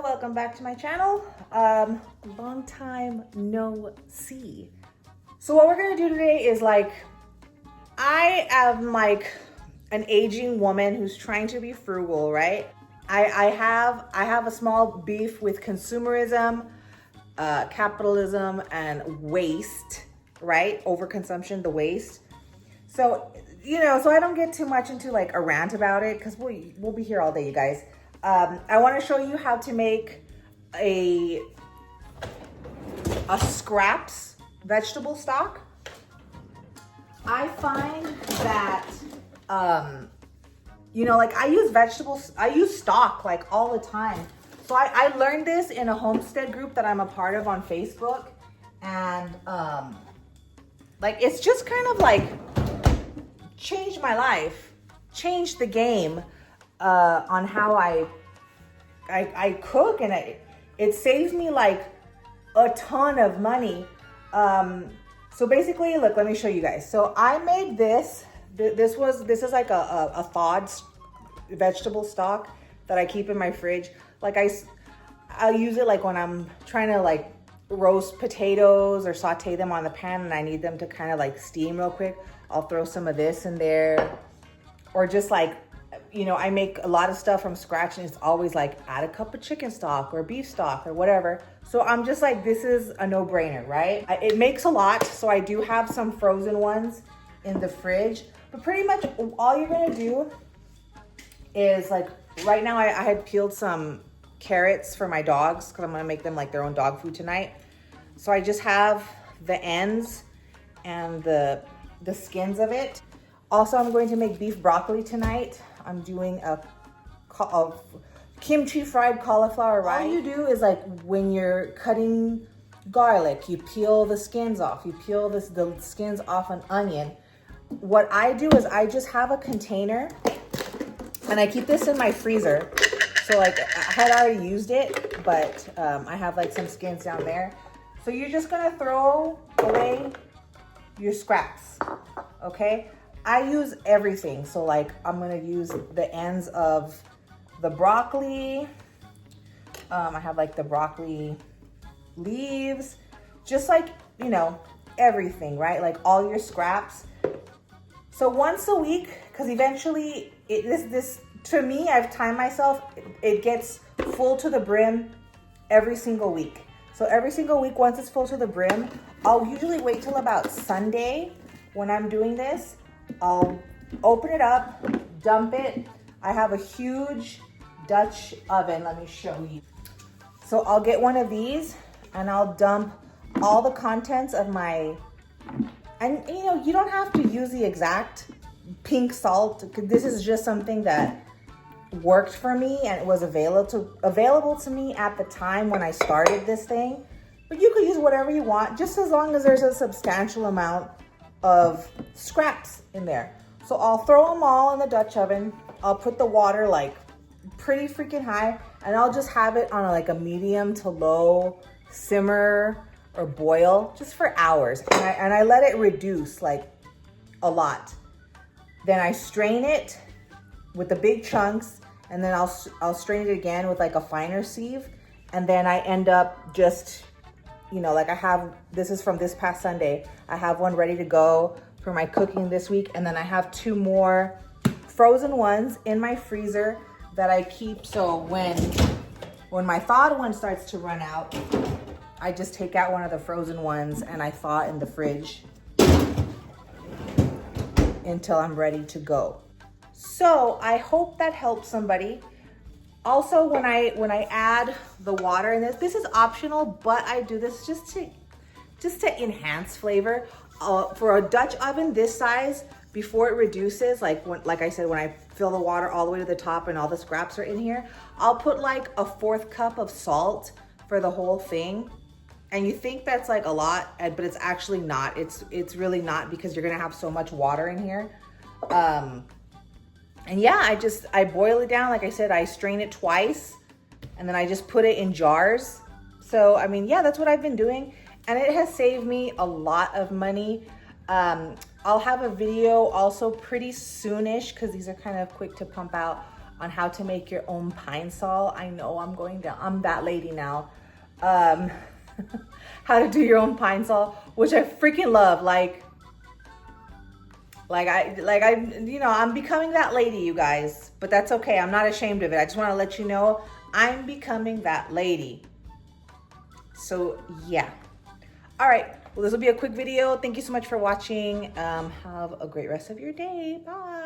welcome back to my channel. Long time no see. So what we're gonna do today is I am like an aging woman who's trying to be frugal, right? I have a small beef with consumerism, capitalism, and waste, right? Overconsumption, the waste. So, so I don't get too much into like a rant about it because we'll be here all day, you guys. I want to show you how to make a scraps vegetable stock. I find that, I use stock like all the time. So I learned this in a homestead group that I'm a part of on Facebook. And it's just kind of like changed my life, changed the game on how I cook, and it saves me like a ton of money. So basically, look, let me show you guys. So I made this. This is like a thawed vegetable stock that I keep in my fridge. Like I'll use it like when I'm trying to like roast potatoes or saute them on the pan and I need them to kind of like steam real quick. I'll throw some of this in there, or just like, I make a lot of stuff from scratch and it's always like add a cup of chicken stock or beef stock or whatever. So I'm just like, this is a no-brainer, right? It makes a lot. So I do have some frozen ones in the fridge, but pretty much all you're gonna do is like, right now I had peeled some carrots for my dogs because I'm gonna make them like their own dog food tonight. So I just have the ends and the skins of it. Also, I'm going to make beef broccoli tonight. I'm doing a kimchi fried cauliflower rice. All you do is like when you're cutting garlic, you peel the skins off. You peel the skins off an onion. What I do is I just have a container and I keep this in my freezer. So like I had already used it, but I have like some skins down there. So you're just gonna throw away your scraps, okay? I use everything. So like I'm gonna use the ends of the broccoli. I have like the broccoli leaves, just like, everything, right? Like all your scraps. So once a week, because eventually this to me, I've timed myself, it gets full to the brim every single week. So every single week, once it's full to the brim, I'll usually wait till about Sunday when I'm doing this. I'll open it up, dump it. I have a huge Dutch oven. Let me show you. So I'll get one of these and I'll dump all the contents of my, and you don't have to use the exact pink salt. This is just something that worked for me and it was available to me at the time when I started this thing. But you could use whatever you want, just as long as there's a substantial amount of scraps in there. So I'll throw them all in the Dutch oven. I'll put the water like pretty freaking high and I'll just have it on like a medium to low simmer or boil just for hours. And I let it reduce like a lot. Then I strain it with the big chunks and then I'll strain it again with like a finer sieve. And then I end up just, like this is from this past Sunday. I have one ready to go for my cooking this week. And then I have 2 more frozen ones in my freezer that I keep. So when my thawed one starts to run out, I just take out one of the frozen ones and I thaw in the fridge until I'm ready to go. So I hope that helps somebody. Also, when I add the water in this is optional, but I do this just to enhance flavor. For a Dutch oven this size, before it reduces, like I said, when I fill the water all the way to the top and all the scraps are in here, I'll put like a 1/4 cup of salt for the whole thing. And you think that's like a lot, but it's actually not. It's really not, because you're gonna have so much water in here. And yeah, I boil it down. Like I said, I strain it twice and then I just put it in jars. So, I mean, yeah, that's what I've been doing. And it has saved me a lot of money. I'll have a video also pretty soonish, because these are kind of quick to pump out, on how to make your own pine sol. I know I'm going down, I'm that lady now. How to do your own pine sol, which I freaking love. I'm becoming that lady, you guys, but that's okay. I'm not ashamed of it. I just want to let you know I'm becoming that lady. So yeah. All right. Well, this will be a quick video. Thank you so much for watching. Have a great rest of your day. Bye.